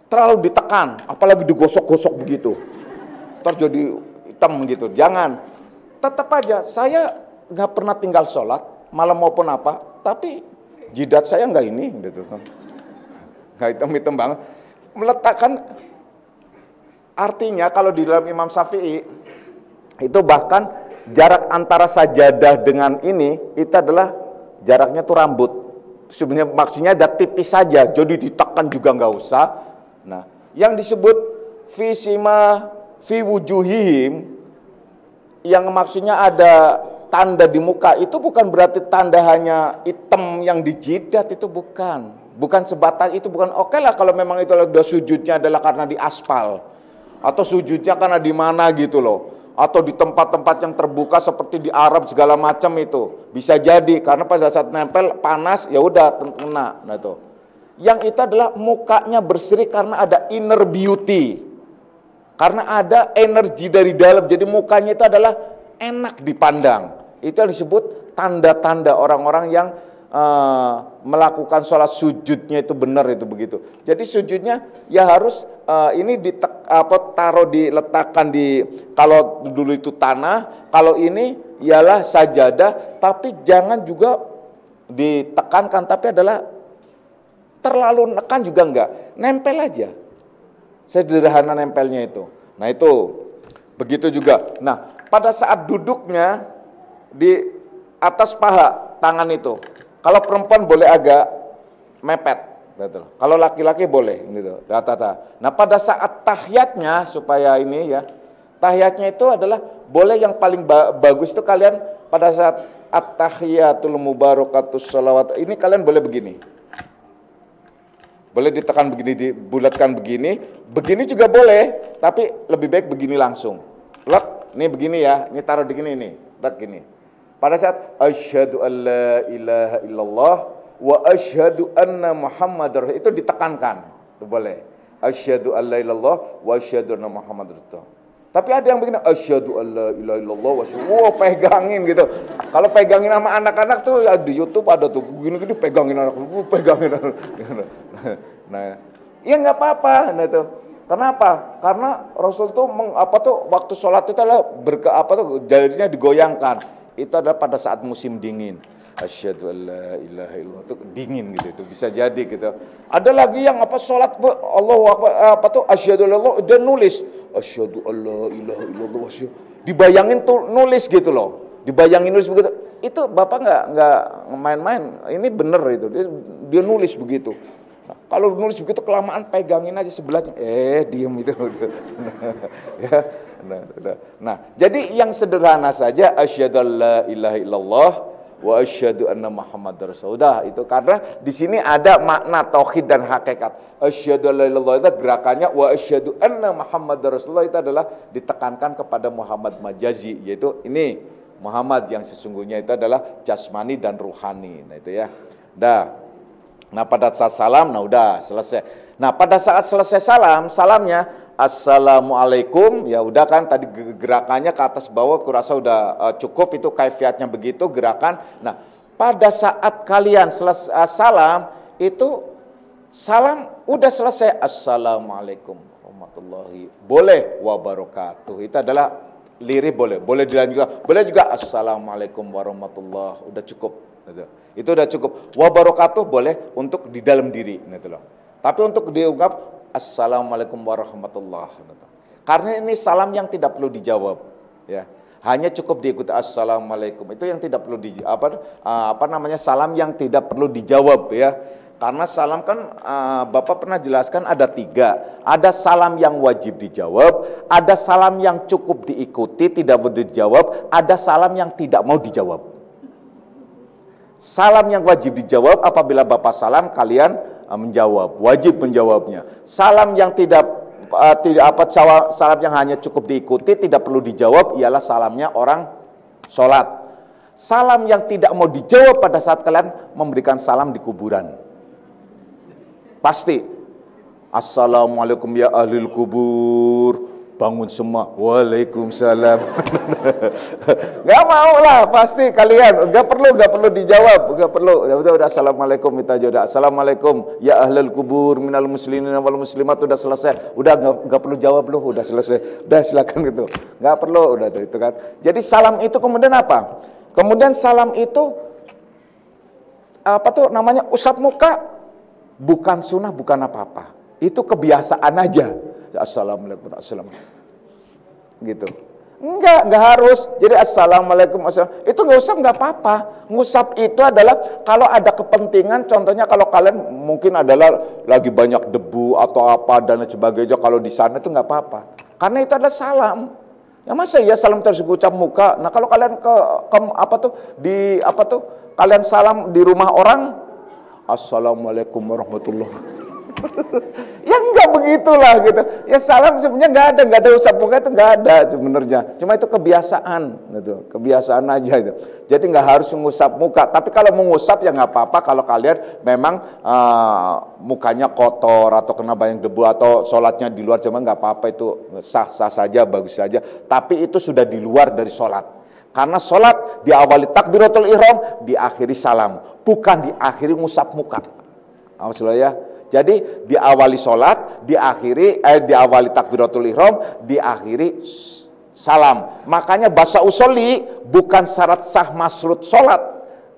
terlalu ditekan, apalagi digosok-gosok begitu. Terjadi hitam gitu. Jangan. Tetap aja, saya nggak pernah tinggal sholat, malam maupun apa, tapi jidat saya nggak ini, gitu kan. Nggak hitam-hitam banget. Meletakkan, artinya kalau di dalam Imam Syafi'i, itu bahkan jarak antara sajadah dengan ini, itu adalah jaraknya tuh rambut. Sebenarnya maksudnya ada tipis saja, jadi ditekan juga nggak usah. Nah, yang disebut fi wujuhihim, yang maksudnya ada tanda di muka, itu bukan berarti tanda hanya hitam yang di jidat, itu bukan sebatas itu, bukan. Oke lah kalau memang itu udah sujudnya adalah karena di aspal, atau sujudnya karena di mana gitu loh, atau di tempat-tempat yang terbuka seperti di Arab segala macam, itu bisa jadi karena pada saat nempel panas ya udah kena. Nah itu yang itu adalah mukanya berseri karena ada inner beauty, karena ada energi dari dalam, jadi mukanya itu adalah enak dipandang. Itu yang disebut tanda-tanda orang-orang yang melakukan sholat sujudnya itu benar, itu begitu. Jadi sujudnya ya harus ini diletakkan di, kalau dulu itu tanah, kalau ini ialah sajadah, tapi jangan juga ditekankan, tapi adalah terlalu nekan juga enggak, nempel aja, sederhana nempelnya itu. Nah itu begitu juga. Nah pada saat duduknya atas paha tangan itu. Kalau perempuan boleh agak mepet, gitu. Kalau laki-laki boleh, gitu. Nah, pada saat tahiyatnya supaya ini ya, tahiyatnya itu adalah boleh yang paling bagus itu kalian pada saat at-tahiyatul mubarakatus shalawat ini kalian boleh begini. Boleh ditekan begini, dibulatkan begini, begini juga boleh, tapi lebih baik begini langsung. Lek, ini begini ya, ini taruh di gini nih, tak gini. Pada saat asyhadu alla ilaha illallah wa asyhadu anna muhammadar itu ditekankan, itu boleh. Asyhadu alla illallah wa asyhadu anna muhammadar rasulullah. Tapi ada yang begini, asyhadu alla ilaha illallah wa asyhadu, pegangin gitu. Kalau pegangin sama anak-anak tuh ya di YouTube ada tuh, begini-gini pegangin anak, pegangin anak. Nah, ya nggak apa-apa, nah itu. Kenapa? Karena Rasul tuh waktu sholat itu adalah jarinya digoyangkan. Itu adalah pada saat musim dingin. Asyhadu alla ilaha illallah itu dingin gitu, itu bisa jadi gitu. Ada lagi yang sholat Allahu akbar asyhadu illallah dia nulis asyhadu alla ilaha illallah dibayangin tuh nulis gitu loh. Dibayangin nulis begitu. Itu Bapak nggak main-main. Ini bener itu. Dia nulis begitu. Nah, kalau nulis begitu kelamaan pegangin aja sebelahnya. Diem itu. Ya. Nah, jadi yang sederhana saja asyhadu alla ilaha illallah wa asyhadu anna muhammadar rasulullah itu karena di sini ada makna tauhid dan hakikat. Asyhadu alla ilaha illallah itu gerakannya, wa asyhadu anna muhammadar rasulullah itu adalah ditekankan kepada Muhammad majazi, yaitu ini Muhammad yang sesungguhnya itu adalah jasmani dan ruhani. Nah itu ya. Nah pada saat salam, nah udah selesai. Nah pada saat selesai salamnya assalamualaikum, ya udah kan tadi gerakannya ke atas bawah kurasa udah cukup, itu kaifiatnya begitu gerakan. Nah pada saat kalian salam itu salam udah selesai, assalamualaikum warahmatullahi boleh wabarakatuh, itu adalah lirih boleh dilanjutkan, boleh juga assalamualaikum warahmatullahi, udah cukup gitu. Itu udah cukup. Wabarakatuh boleh untuk di dalam diri gitu loh. Tapi untuk diungkap assalamualaikum warahmatullahi wabarakatuh. Karena ini salam yang tidak perlu dijawab ya. Hanya cukup diikuti assalamualaikum. Itu yang tidak perlu salam yang tidak perlu dijawab ya. Karena salam kan Bapak pernah jelaskan ada 3. Ada salam yang wajib dijawab, ada salam yang cukup diikuti tidak perlu dijawab, ada salam yang tidak mau dijawab. Salam yang wajib dijawab apabila Bapak salam kalian menjawab, wajib menjawabnya. Salam yang salam yang hanya cukup diikuti tidak perlu dijawab ialah salamnya orang sholat. Salam yang tidak mau dijawab pada saat kalian memberikan salam di kuburan. Pasti assalamualaikum ya ahlul kubur, bangun semua, waalaikumsalam. Gak mau lah pasti kalian, gak perlu dijawab, gak perlu. Udah assalamualaikum itu aja udah. Assalamualaikum ya ahlul kubur minal muslimin wal muslimat, udah selesai. Udah gak perlu jawab loh, udah selesai. Udah silakan gitu. Gak perlu udah itu kan. Jadi salam itu kemudian apa? Kemudian salam itu namanya usap muka. Bukan sunnah, bukan apa-apa. Itu kebiasaan aja. Assalamualaikum, assalamualaikum. Gitu. Enggak harus. Jadi assalamualaikum, assalamualaikum. Itu nggak usap, nggak apa-apa. Ngusap itu adalah kalau ada kepentingan. Contohnya kalau kalian mungkin adalah lagi banyak debu atau apa dan sebagainya. Kalau di sana itu nggak apa-apa. Karena itu adalah salam. Ya masa ya salam terus ucap muka. Nah kalau kalian kalian salam di rumah orang. Assalamualaikum warahmatullahi wabarakatuh. Ya enggak begitulah gitu. Ya salam sebenarnya enggak ada usap muka itu enggak ada sebenarnya. Cuma itu kebiasaan gitu. Kebiasaan aja itu. Jadi enggak harus mengusap muka. Tapi kalau mengusap ya enggak apa-apa kalau kalian memang mukanya kotor atau kena banyak debu atau sholatnya di luar, cuma enggak apa-apa, itu sah-sah saja, bagus saja. Tapi itu sudah di luar dari sholat. Karena sholat diawali takbiratul ihram, diakhiri salam, bukan diakhiri ngusap muka. Maksudnya ya. Jadi diawali sholat, diawali takbiratul ihram, diakhiri salam. Makanya bahasa usolli bukan syarat sah masrut sholat.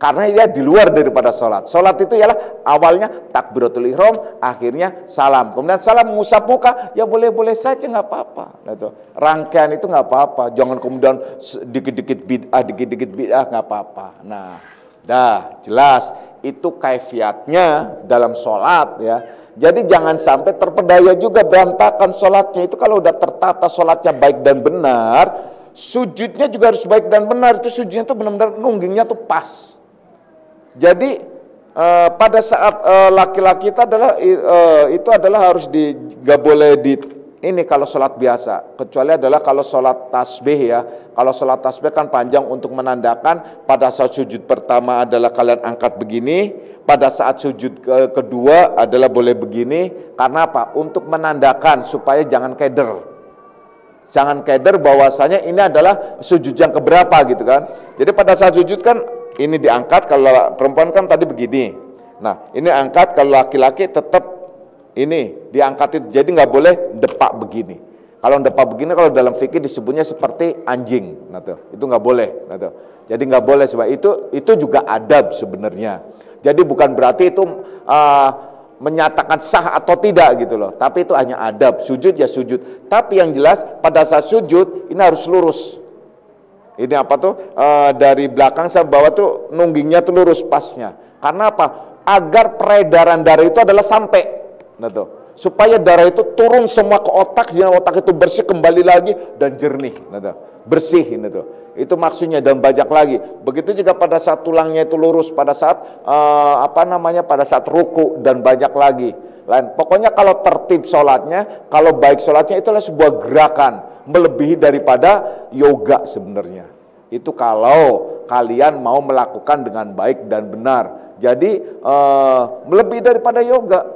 Karena dia di luar daripada sholat. Sholat itu ialah awalnya takbiratul ihram, akhirnya salam. Kemudian salam mengusap muka, ya boleh-boleh saja, nggak apa-apa. Gitu. Rangkaian itu nggak apa-apa. Jangan kemudian dikit-dikit bid'ah, nggak apa-apa. Nah, dah jelas itu kaifiatnya dalam sholat ya. Jadi jangan sampai terpedaya juga berantakan sholatnya. Itu kalau udah tertata sholatnya baik dan benar, sujudnya juga harus baik dan benar. Itu sujudnya tuh benar-benar nunggingnya tuh pas. Jadi pada saat laki-laki itu adalah harus gak boleh ini kalau sholat biasa, kecuali adalah kalau sholat tasbih ya. Kalau sholat tasbih kan panjang untuk menandakan pada saat sujud pertama adalah kalian angkat begini, pada saat sujud kedua adalah boleh begini. Karena apa? Untuk menandakan supaya jangan keder. Jangan keder bahwasanya ini adalah sujud yang keberapa gitu kan. Jadi pada saat sujud kan ini diangkat, kalau perempuan kan tadi begini. Nah, ini angkat, kalau laki-laki tetap ini diangkat itu. Jadi nggak boleh depak begini. Kalau depak begini, kalau dalam fikih disebutnya seperti anjing. Nah, tuh, itu nggak boleh. Nah, tuh. Jadi nggak boleh sebab itu juga adab sebenarnya. Jadi bukan berarti itu menyatakan sah atau tidak gitu loh. Tapi itu hanya adab. Sujud ya sujud. Tapi yang jelas pada saat sujud ini harus lurus. Ini apa tuh dari belakang sampai bawah tuh nunggingnya tuh lurus pasnya. Karena apa? Agar peredaran darah itu adalah sampai. Nah tuh, supaya darah itu turun semua ke otak, sehingga otak itu bersih kembali lagi dan jernih. Nah tuh, bersih ini tuh. Itu maksudnya dan banyak lagi. Begitu juga pada saat tulangnya itu lurus, pada saat pada saat ruku dan banyak lagi. Lain. Pokoknya kalau tertib sholatnya, kalau baik sholatnya itulah sebuah gerakan melebihi daripada yoga sebenarnya. Itu kalau kalian mau melakukan dengan baik dan benar. Jadi melebihi daripada yoga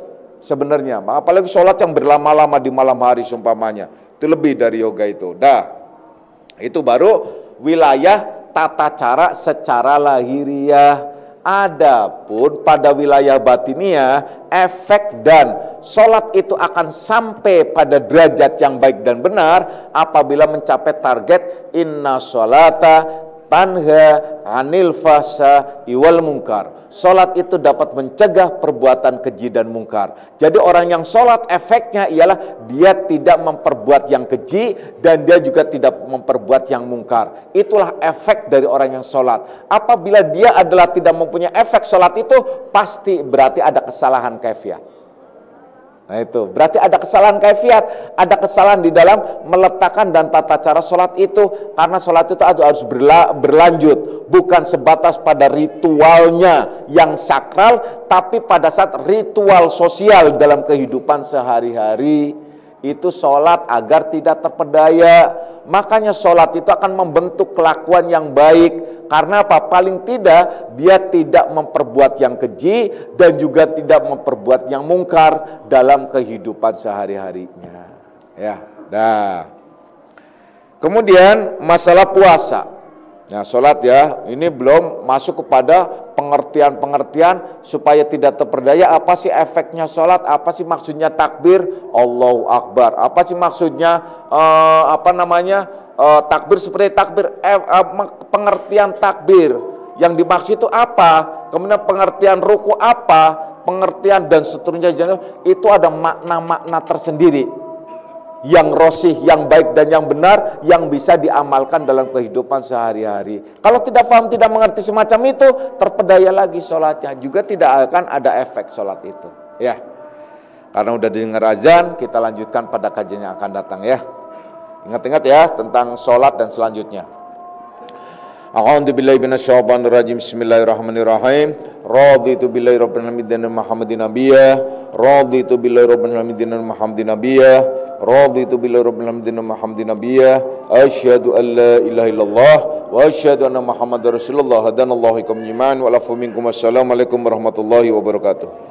sebenarnya. Apalagi sholat yang berlama-lama di malam hari seumpamanya. Itu lebih dari yoga itu. Dah, itu baru wilayah tata cara secara lahiriah. Adapun pada wilayah batiniah, efek dan sholat itu akan sampai pada derajat yang baik dan benar apabila mencapai target inna sholata tanha anil fahsya wal munkar. Sholat itu dapat mencegah perbuatan keji dan mungkar. Jadi orang yang sholat efeknya ialah dia tidak memperbuat yang keji dan dia juga tidak memperbuat yang mungkar. Itulah efek dari orang yang sholat. Apabila dia adalah tidak mempunyai efek sholat itu, pasti berarti ada kesalahan kaifiat. Nah itu, berarti ada kesalahan kaifiat, ada kesalahan di dalam meletakkan dan tata cara sholat itu. Karena sholat itu harus berlanjut, bukan sebatas pada ritualnya yang sakral, tapi pada saat ritual sosial dalam kehidupan sehari-hari. Itu sholat agar tidak terpedaya. Makanya sholat itu akan membentuk kelakuan yang baik. Karena apa? Paling tidak dia tidak memperbuat yang keji dan juga tidak memperbuat yang mungkar dalam kehidupan sehari-harinya. Ya, dah. Kemudian masalah puasa. Nah, sholat ya, ini belum masuk kepada pengertian-pengertian supaya tidak terperdaya. Apa sih efeknya sholat? Apa sih maksudnya takbir? Allahu Akbar. Apa sih maksudnya takbir seperti takbir? Pengertian takbir yang dimaksud itu apa? Kemudian pengertian ruku apa? Pengertian dan seterusnya itu ada makna-makna tersendiri. Yang rosih, yang baik dan yang benar yang bisa diamalkan dalam kehidupan sehari-hari. Kalau tidak paham, tidak mengerti semacam itu, terpedaya lagi sholatnya, juga tidak akan ada efek sholat itu. Ya, karena udah dengar azan, kita lanjutkan pada kajian yang akan datang ya. Ingat-ingat ya tentang sholat dan selanjutnya. A'udzubillahi minasyaitonir rajim. Bismillahirrahmanirrahim. Raditu billahi rabbil alamin Muhammadin nabiyya. Raditu billahi rabbil alamin Muhammadin nabiyya. Raditu billahi rabbil alamin Muhammadin nabiyya. Asyhadu an la ilaha illallah wa asyhadu anna Muhammadar Rasulullah. Hadanallahu ikum iman wa lafu minkum. Assalamualaikum warahmatullahi wabarakatuh.